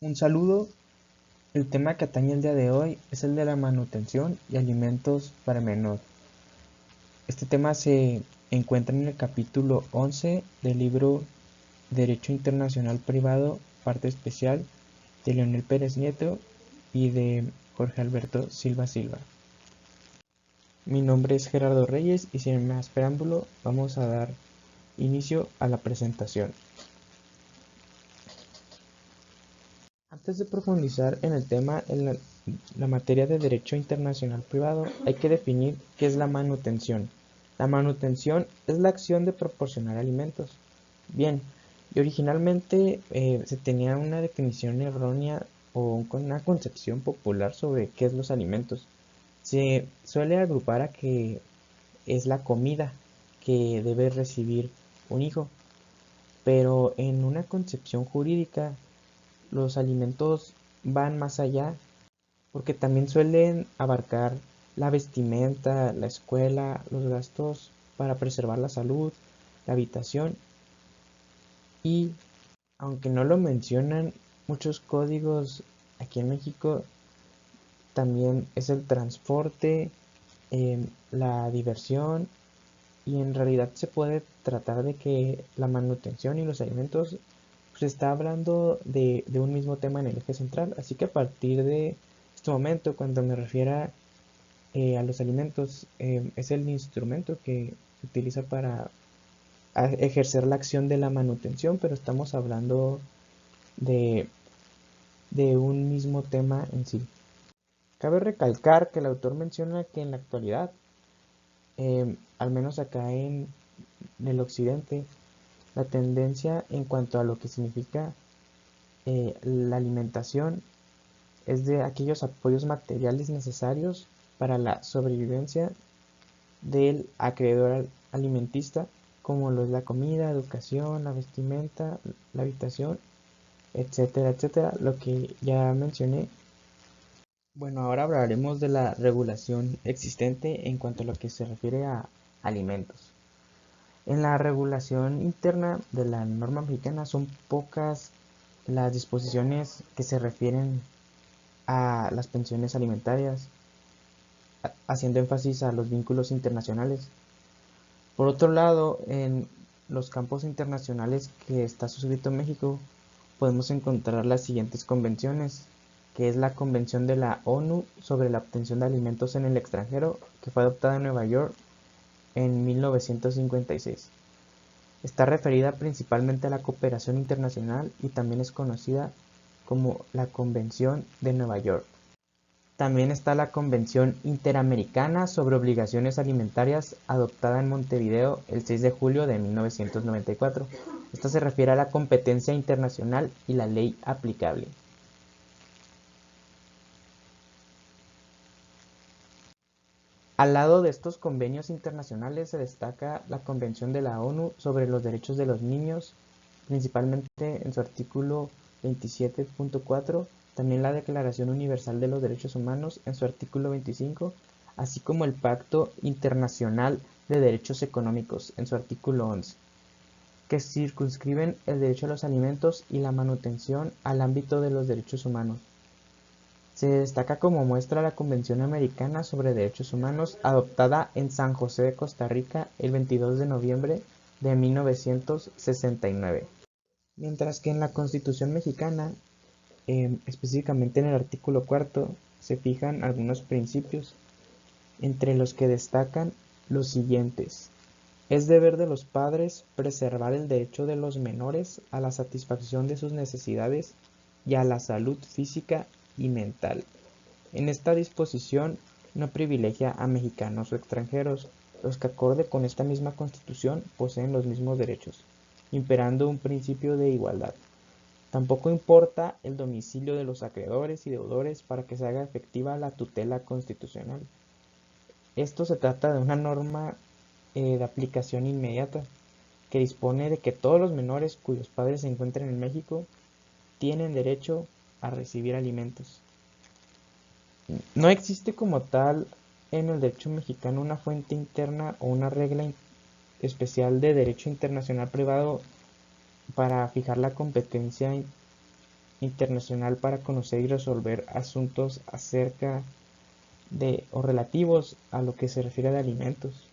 Un saludo. El tema que atañe el día de hoy es el de la manutención y alimentos para menor. Este tema se encuentra en el capítulo 11 del libro Derecho Internacional Privado, parte especial, de Leonel Pérez Nieto y de Jorge Alberto Silva Silva. Mi nombre es Gerardo Reyes y sin más preámbulo vamos a dar inicio a la presentación. Antes de profundizar en el tema en la materia de derecho internacional privado, hay que definir qué es la manutención. La manutención es la acción de proporcionar alimentos. Bien, y originalmente se tenía una definición errónea o una concepción popular sobre qué es los alimentos. Se suele agrupar a que es la comida que debe recibir un hijo, pero en una concepción jurídica los alimentos van más allá porque también suelen abarcar la vestimenta, la escuela, los gastos para preservar la salud, la habitación y, aunque no lo mencionan muchos códigos aquí en México, también es el transporte, la diversión y en realidad se puede tratar de que la manutención y los alimentos se está hablando de un mismo tema en el eje central, así que a partir de este momento, cuando me refiera a los alimentos, es el instrumento que se utiliza para ejercer la acción de la manutención, pero estamos hablando de, de un mismo tema en sí. Cabe recalcar que el autor menciona que en la actualidad, al menos acá en el occidente, la tendencia en cuanto a lo que significa la alimentación es de aquellos apoyos materiales necesarios para la sobrevivencia del acreedor alimentista, como lo es la comida, educación, la vestimenta, la habitación, etcétera, etcétera, lo que ya mencioné. Bueno, ahora hablaremos de la regulación existente en cuanto a lo que se refiere a alimentos. En la regulación interna de la norma mexicana son pocas las disposiciones que se refieren a las pensiones alimentarias, haciendo énfasis a los vínculos internacionales. Por otro lado, en los campos internacionales que está suscrito México, podemos encontrar las siguientes convenciones, que es la Convención de la ONU sobre la obtención de alimentos en el extranjero, que fue adoptada en Nueva York en 1956. Está referida principalmente a la cooperación internacional y también es conocida como la Convención de Nueva York. También está la Convención Interamericana sobre Obligaciones Alimentarias, adoptada en Montevideo el 6 de julio de 1994. Esta se refiere a la competencia internacional y la ley aplicable. Al lado de estos convenios internacionales se destaca la Convención de la ONU sobre los Derechos de los Niños, principalmente en su artículo 27.4, también la Declaración Universal de los Derechos Humanos en su artículo 25, así como el Pacto Internacional de Derechos Económicos en su artículo 11, que circunscriben el derecho a los alimentos y la manutención al ámbito de los derechos humanos. Se destaca como muestra la Convención Americana sobre Derechos Humanos, adoptada en San José de Costa Rica el 22 de noviembre de 1969. Mientras que en la Constitución mexicana, específicamente en el artículo cuarto, se fijan algunos principios, entre los que destacan los siguientes. Es deber de los padres preservar el derecho de los menores a la satisfacción de sus necesidades y a la salud física y mental. En esta disposición no privilegia a mexicanos o extranjeros, los que acorde con esta misma Constitución poseen los mismos derechos, imperando un principio de igualdad. Tampoco importa el domicilio de los acreedores y deudores para que se haga efectiva la tutela constitucional. Esto se trata de una norma de aplicación inmediata que dispone de que todos los menores cuyos padres se encuentren en México tienen derecho a recibir alimentos. No existe como tal en el derecho mexicano una fuente interna o una regla especial de derecho internacional privado para fijar la competencia internacional para conocer y resolver asuntos acerca de o relativos a lo que se refiere a alimentos.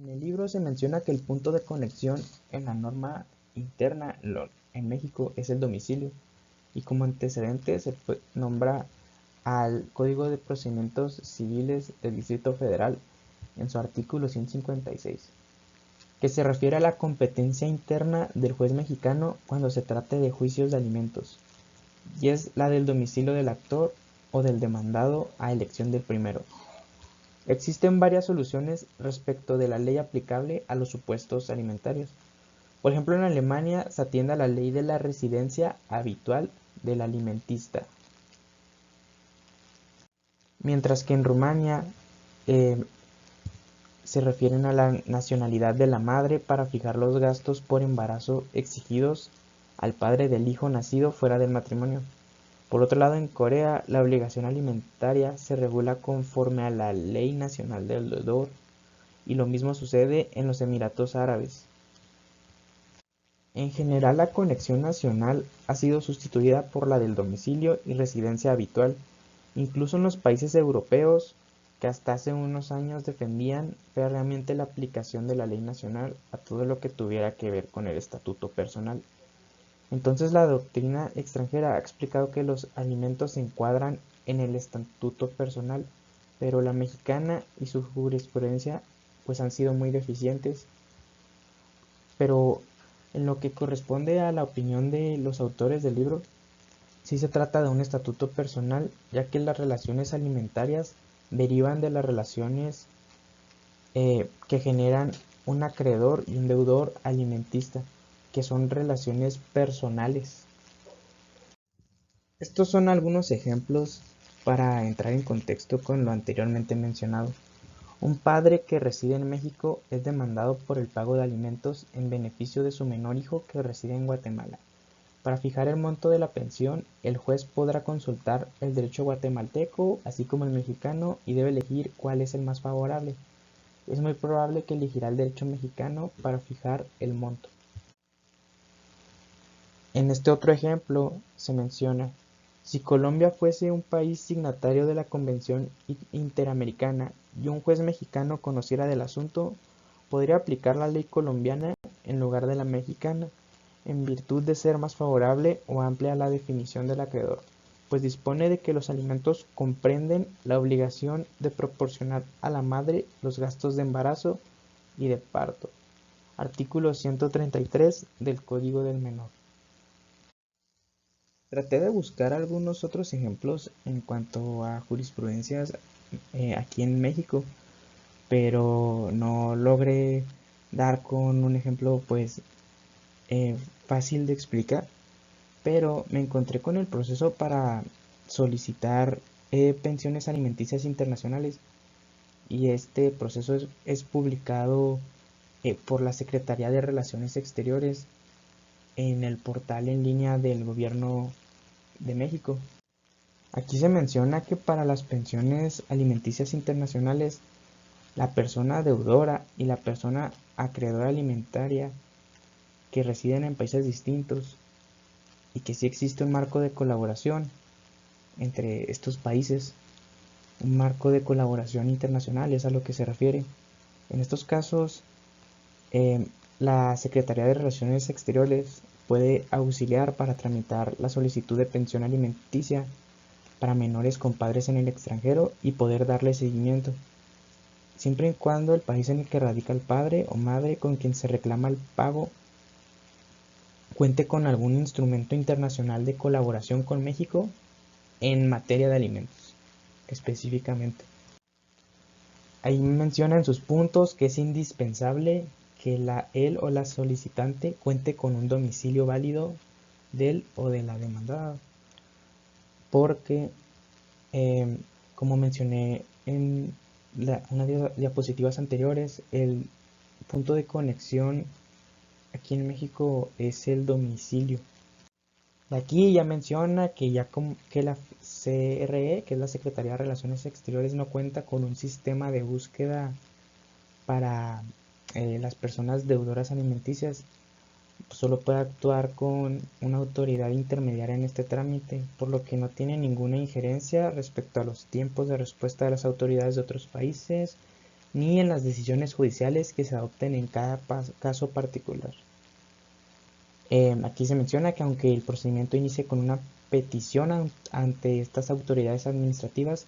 En el libro se menciona que el punto de conexión en la norma interna en México es el domicilio, y como antecedente se nombra al Código de Procedimientos Civiles del Distrito Federal en su artículo 156, que se refiere a la competencia interna del juez mexicano cuando se trate de juicios de alimentos, y es la del domicilio del actor o del demandado a elección del primero. Existen varias soluciones respecto de la ley aplicable a los supuestos alimentarios. Por ejemplo, en Alemania se atiende a la ley de la residencia habitual del alimentista, mientras que en Rumania se refieren a la nacionalidad de la madre para fijar los gastos por embarazo exigidos al padre del hijo nacido fuera del matrimonio. Por otro lado, en Corea, la obligación alimentaria se regula conforme a la Ley Nacional del Deudor, y lo mismo sucede en los Emiratos Árabes. En general, la conexión nacional ha sido sustituida por la del domicilio y residencia habitual, incluso en los países europeos que hasta hace unos años defendían férreamente la aplicación de la ley nacional a todo lo que tuviera que ver con el estatuto personal. Entonces la doctrina extranjera ha explicado que los alimentos se encuadran en el estatuto personal, pero la mexicana y su jurisprudencia pues han sido muy deficientes. Pero en lo que corresponde a la opinión de los autores del libro, sí se trata de un estatuto personal, ya que las relaciones alimentarias derivan de las relaciones que generan un acreedor y un deudor alimentista, que son relaciones personales. Estos son algunos ejemplos para entrar en contexto con lo anteriormente mencionado. Un padre que reside en México es demandado por el pago de alimentos en beneficio de su menor hijo que reside en Guatemala. Para fijar el monto de la pensión, el juez podrá consultar el derecho guatemalteco, así como el mexicano, y debe elegir cuál es el más favorable. Es muy probable que elegirá el derecho mexicano para fijar el monto. En este otro ejemplo se menciona: si Colombia fuese un país signatario de la Convención Interamericana y un juez mexicano conociera del asunto, podría aplicar la ley colombiana en lugar de la mexicana, en virtud de ser más favorable o amplia a la definición del acreedor, pues dispone de que los alimentos comprenden la obligación de proporcionar a la madre los gastos de embarazo y de parto. Artículo 133 del Código del Menor. Traté de buscar algunos otros ejemplos en cuanto a jurisprudencias aquí en México, pero no logré dar con un ejemplo pues fácil de explicar, pero me encontré con el proceso para solicitar pensiones alimenticias internacionales, y este proceso es publicado por la Secretaría de Relaciones Exteriores en el portal en línea del Gobierno de México. Aquí se menciona que para las pensiones alimenticias internacionales, la persona deudora y la persona acreedora alimentaria que residen en países distintos, y que sí existe un marco de colaboración entre estos países, un marco de colaboración internacional es a lo que se refiere. En estos casos, la Secretaría de Relaciones Exteriores puede auxiliar para tramitar la solicitud de pensión alimenticia para menores con padres en el extranjero y poder darle seguimiento, siempre y cuando el país en el que radica el padre o madre con quien se reclama el pago cuente con algún instrumento internacional de colaboración con México en materia de alimentos, específicamente. Ahí menciona en sus puntos que es indispensable que él o la solicitante cuente con un domicilio válido del o de la demandada, porque como mencioné en unas diapositivas anteriores, el punto de conexión aquí en México es el domicilio. Aquí ya menciona que que la CRE, que es la Secretaría de Relaciones Exteriores, no cuenta con un sistema de búsqueda para las personas deudoras alimenticias, solo puede actuar con una autoridad intermediaria en este trámite, por lo que no tiene ninguna injerencia respecto a los tiempos de respuesta de las autoridades de otros países, ni en las decisiones judiciales que se adopten en cada caso particular. Aquí se menciona que aunque el procedimiento inicie con una petición ante estas autoridades administrativas,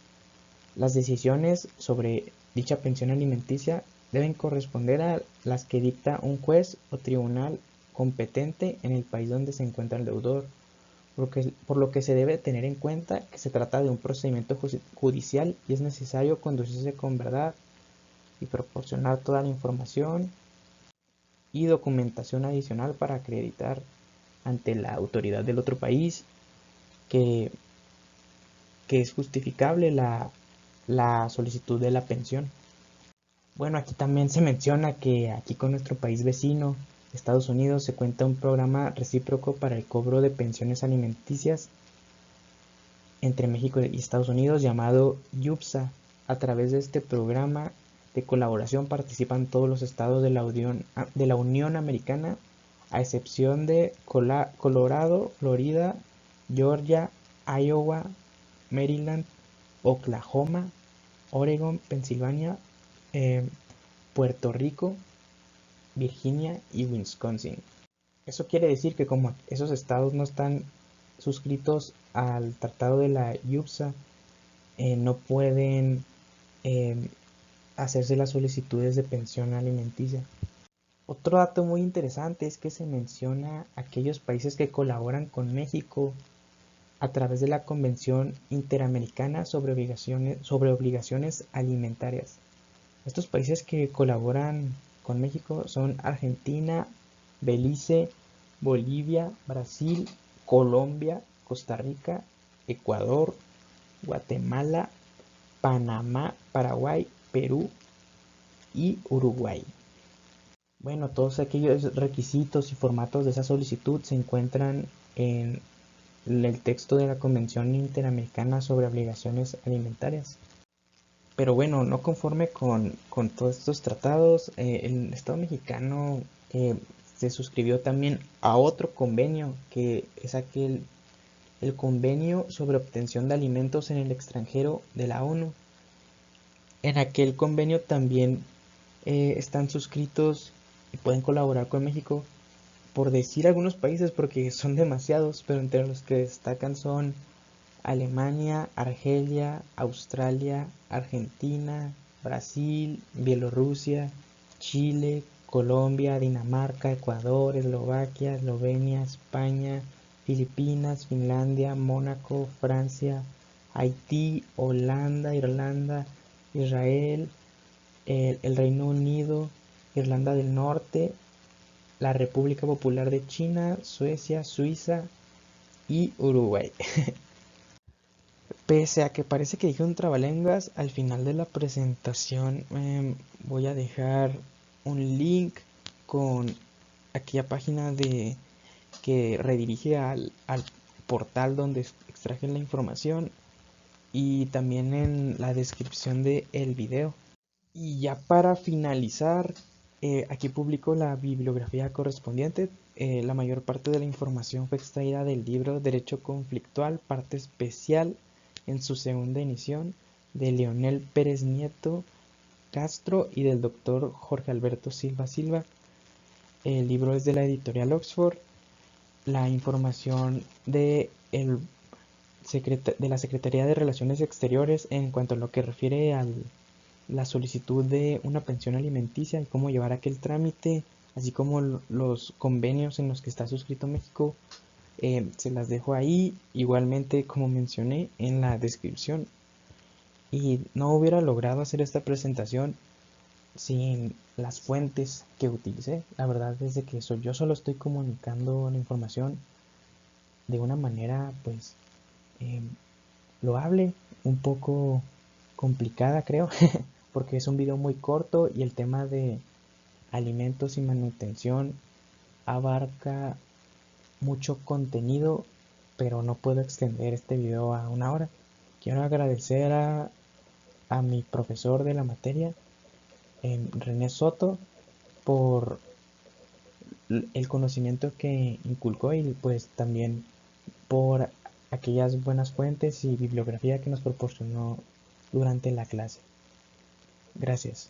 las decisiones sobre dicha pensión alimenticia deben corresponder a las que dicta un juez o tribunal competente en el país donde se encuentra el deudor, por lo que se debe tener en cuenta que se trata de un procedimiento judicial y es necesario conducirse con verdad y proporcionar toda la información y documentación adicional para acreditar ante la autoridad del otro país que, que es justificable la solicitud de la pensión. Bueno, aquí también se menciona que aquí con nuestro país vecino, Estados Unidos, se cuenta un programa recíproco para el cobro de pensiones alimenticias entre México y Estados Unidos llamado YUPSA. A través de este programa de colaboración participan todos los estados de la Unión Americana, a excepción de Colorado, Florida, Georgia, Iowa, Maryland, Oklahoma, Oregon, Pensilvania, eh, Puerto Rico, Virginia y Wisconsin. Eso quiere decir que como esos estados no están suscritos al tratado de la IUPSA, no pueden eh, hacerse las solicitudes de pensión alimenticia. Otro dato muy interesante es que se menciona aquellos países que colaboran con México a través de la Convención Interamericana sobre obligaciones alimentarias. Estos países que colaboran con México son Argentina, Belice, Bolivia, Brasil, Colombia, Costa Rica, Ecuador, Guatemala, Panamá, Paraguay, Perú y Uruguay. Bueno, todos aquellos requisitos y formatos de esa solicitud se encuentran en el texto de la Convención Interamericana sobre Obligaciones Alimentarias. Pero bueno, no conforme con todos estos tratados, el Estado mexicano se suscribió también a otro convenio, que es el Convenio sobre Obtención de Alimentos en el Extranjero de la ONU. En aquel convenio también están suscritos y pueden colaborar con México, por decir algunos países, porque son demasiados, pero entre los que destacan son Alemania, Argelia, Australia, Argentina, Brasil, Bielorrusia, Chile, Colombia, Dinamarca, Ecuador, Eslovaquia, Eslovenia, España, Filipinas, Finlandia, Mónaco, Francia, Haití, Holanda, Irlanda, Israel, el Reino Unido, Irlanda del Norte, la República Popular de China, Suecia, Suiza y Uruguay. Pese a que parece que dije un trabalenguas, al final de la presentación voy a dejar un link con aquella página que redirige al portal donde extraje la información y también en la descripción del video. Y ya para finalizar, aquí publico la bibliografía correspondiente. La mayor parte de la información fue extraída del libro Derecho Conflictual, parte especial, en su segunda edición, de Leonel Pérez Nieto Castro y del doctor Jorge Alberto Silva Silva. El libro es de la editorial Oxford. La información de la Secretaría de Relaciones Exteriores en cuanto a lo que refiere a la solicitud de una pensión alimenticia y cómo llevar aquel trámite, así como los convenios en los que está suscrito México, se las dejo ahí, igualmente como mencioné en la descripción. Y no hubiera logrado hacer esta presentación sin las fuentes que utilicé. La verdad es de que yo solo estoy comunicando la información de una manera pues eh, loable, un poco complicada creo, porque es un video muy corto y el tema de alimentos y manutención abarca mucho contenido, pero no puedo extender este video a una hora. Quiero agradecer a mi profesor de la materia, René Soto, por el conocimiento que inculcó y pues también por aquellas buenas fuentes y bibliografía que nos proporcionó durante la clase. Gracias.